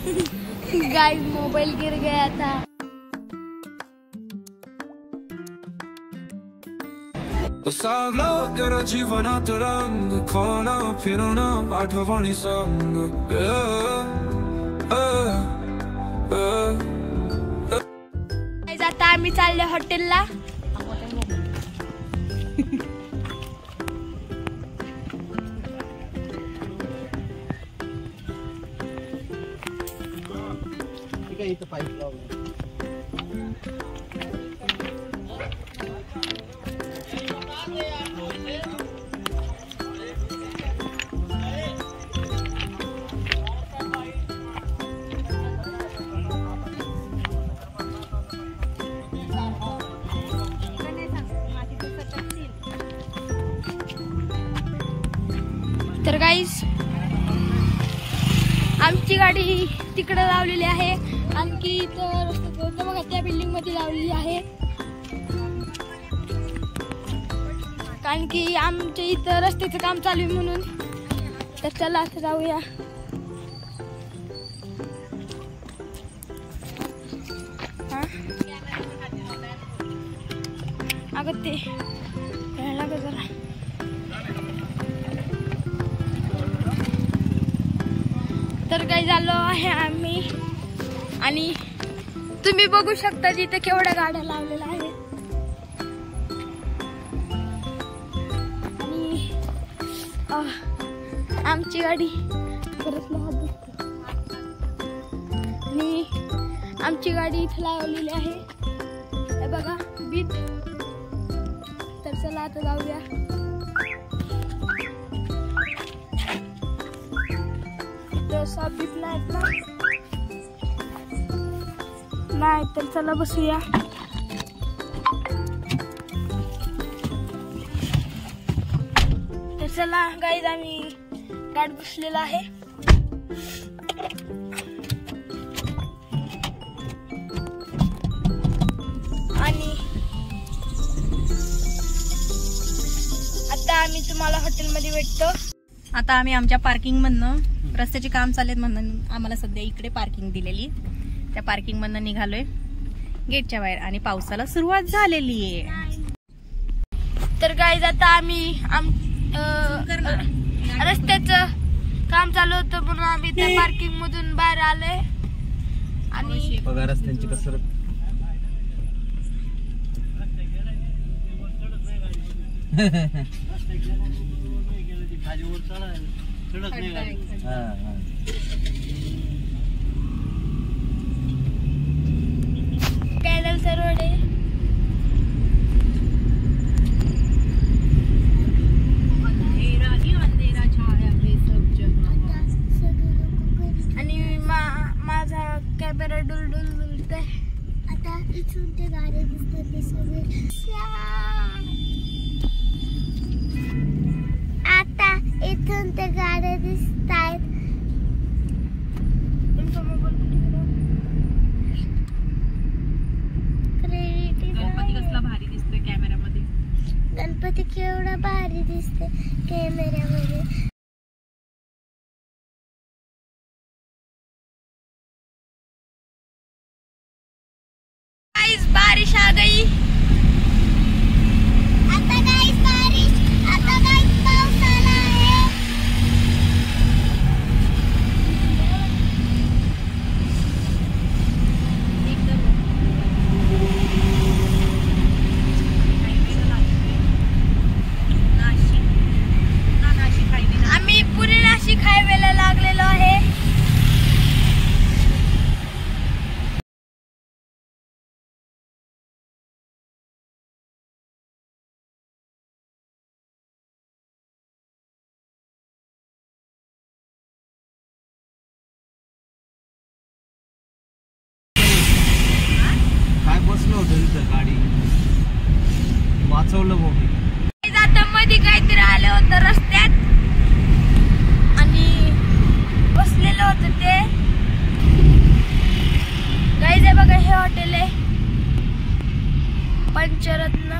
Guys mobile गिर गया था। तेरा जीवनात रंग खोना फिरना आठवणी संग आता आम्ही चालले हॉटेलला। इथं पाईप लावलं। तर गाईस आमची गाडी तिकडे लावलेली आहे, आणखी इथं रस्त्यात बघा त्या बिल्डिंग मध्ये लावलेली आहे, कारण की आमच्या इथं रस्त्याचं काम चालू आहे म्हणून। तर चला आता जाऊया। अगं ते लागत जरा। तर काही झालो आहे आम्ही, आणि तुम्ही बघू शकता तिथे केवढ्या गाड्या लावलेल्या आहेत, आणि आमची गाडी परत आणि आमची गाडी इथे लावलेली आहे, हे बघा बीट। तर चला आता जाऊया। बीट नाहीत ना, नाही तर चला बसूया। तर चला गाईज आम्ही गाडी बसलेला आहे, आणि आता आम्ही तुम्हाला हॉटेलमध्ये भेटतो। आता आम्ही आमच्या पार्किंग मधनं, रस्त्याचे काम चालेत म्हणून आम्हाला सध्या इकडे पार्किंग दिलेली, त्या पार्किंग मधनं निघालोय गेटच्या बाहेर, आणि पावसाला सुरुवात झालेली आहे। तर गाईज आता आम्ही रस्त्याचं काम चालू होतं म्हणून आम्ही त्या पार्किंग मधून बाहेर आलोय, आणि बघा रस्त्यांची कसरत। कॅनलचा रोड आहे, आणि माझा कॅमेरा डुलडुल डुलतोय। आता इथून ते गाडी दिसते, ते सगळे आता इथून ते गाड्या दिसत आहेत। गणपती कसला भारी दिसतोय कॅमेऱ्यामध्ये, गणपती केवढा भारी दिसते कॅमेऱ्यामध्ये। बारिश आ गई, आता गाइस बारिश, आता गाइस पाऊस आला आहे। आम्ही पुणे नाशिक हायवेला लागलेलो आहे। काय बसलो होतो तिथं, गाडी वाचवलं भाऊ। आता मध्ये काहीतरी आलं होतं रस्त्यात, आणि बसलेलं होतं ते। गाईज आहे बघा, हे हॉटेल आहे पंचरत्न।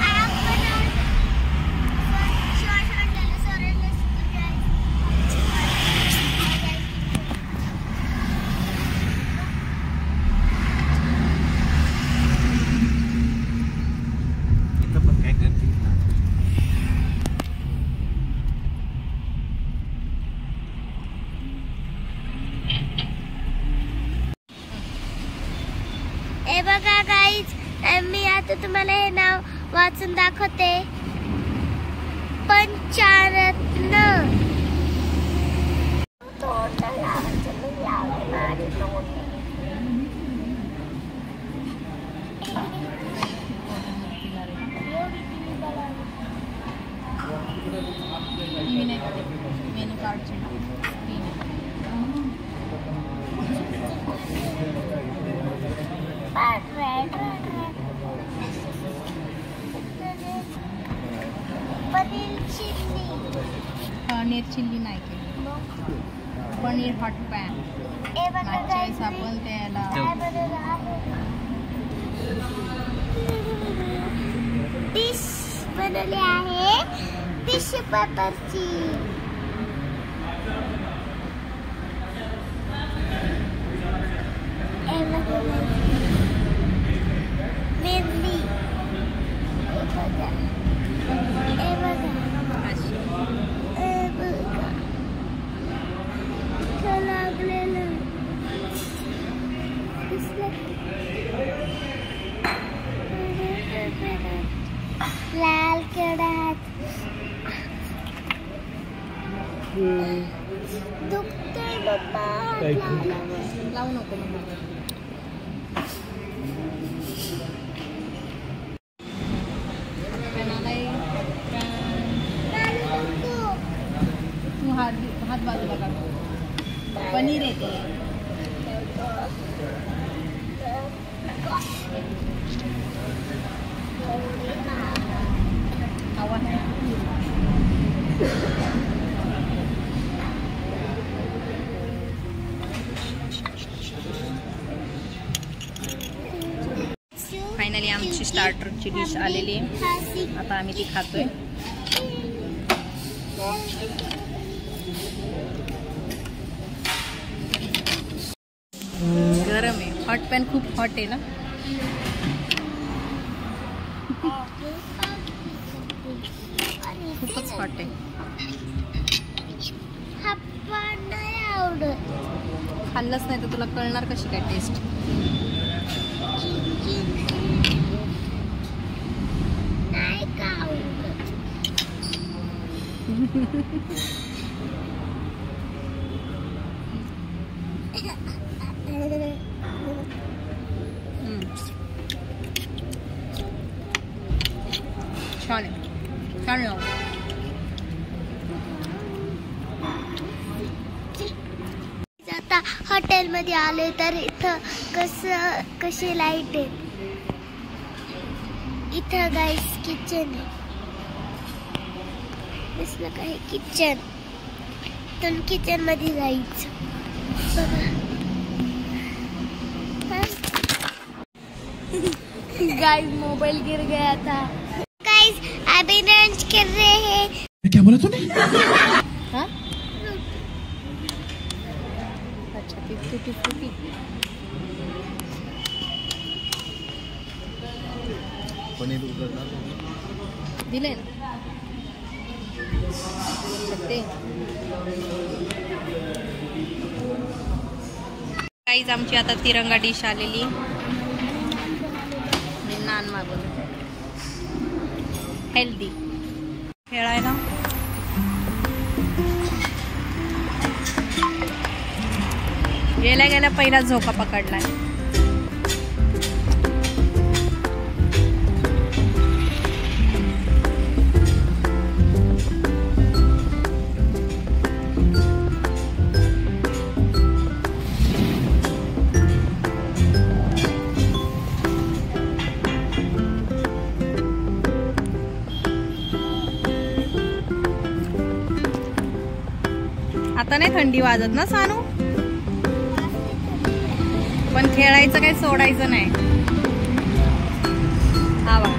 आपण वाचून दाखवते. पंचरत्न. मेनू कार्ड पनीर चिल्ली नाही केली. Paneer hot pan. मागच्या वेळेस आपण त्याला डिश बनवली आहे टिश्यू पेपरची. मेहंदी लागलेलं लाल केळात दुखतंय बाबा. लावू नको. तू हात बाजूला काढतो. पनीर येते. फायनली आमची स्टार्टरची डिश आलेली आहे. आता आम्ही ती खातोय. गरम आहे. हॉट पॅन खूप हॉट आहे ना. खूपच हॉट आहे. नाही आवडत. खाल्लंच नाही तर तुला कळणार कशी काय टेस्ट. नाही का आवडत. छान आहे. छान आहे. आता हॉटेलमध्ये आले तर इथं कशी लाईट आहे. इथं गाईस किचन आहे. दिसलं का हे किचन. तर किचन मध्ये जायचं. गाइस मोबाइल गिर गया था. गाइस अभी लंच कर रहे हैं. क्या बोला तूने? हाँ? अच्छा टूटी पनीर उधर दिले ना. गाईज आमची आता तिरंगा डिश आलेली. नान मागवलं. हेल्दी खेळायला. गेल्या पहिला झोका पकडलाय. आता नाही थंडी वाजत ना सानू. पण खेळायचं काही सोडायचं नाही. हा बा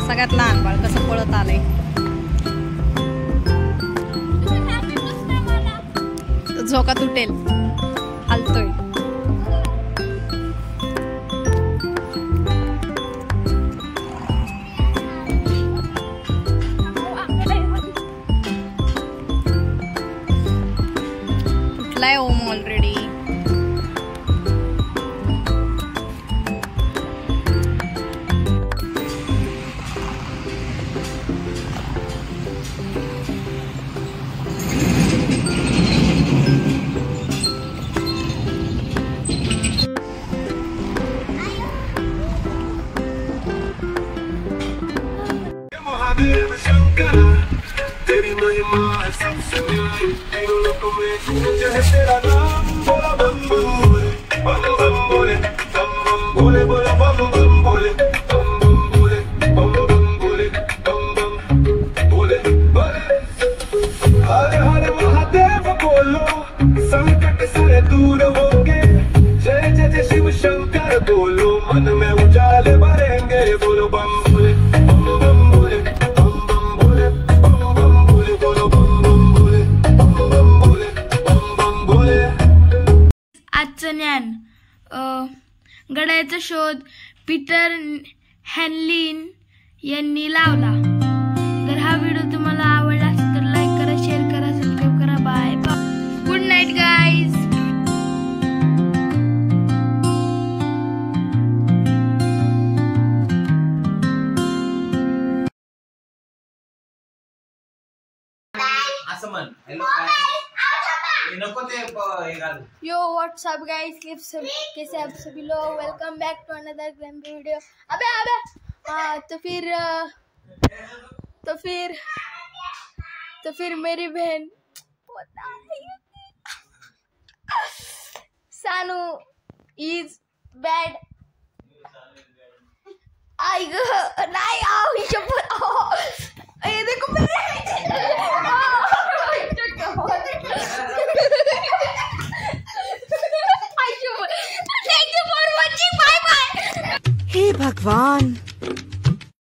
सगळ्यात लहान बाळ कसं पळत आलंय. झोका तुटेल. हलतोय. तुटलाय ओम ऑलरेडी. महादेव शंकर तेरी महिमा है सबसे न्यारी तीनों लोकों में गूंजे है तेरा नाम बोला बम बम बोले बम बम बोले बोला बम बम बोले बम बम बोले बम बम बोले बम बम बोले हरे हरे महादेव बोलो संकट सारे दूर होंगे जय जय जय शिव शंकर बोलो मन में उजाले भरेंगे बोलो बम बोले बम बम बोले बम बम बोले बम बम बोले बोलो बम बम बोले बम बम बोले बम बम बोले. आजचं ज्ञान गड्याचा शोध पीटर हॅनलिन यांनी लावला. तर हा व्हिडिओ तुम्हाला आवडला असेल तर लाईक करा, शेअर करा, सबस्क्राईब करा. Bye bye. Good night guys. असं म्हण हॅलो काय नको ते हे घालू. यो व्हाट्सअप गाइस, कैसे आप सभी लोग. Welcome back to another glam video. अबे तो फिर मेरी बहन सानू इज बैड. आई गो नाही आओ ये देखो हे भगवान.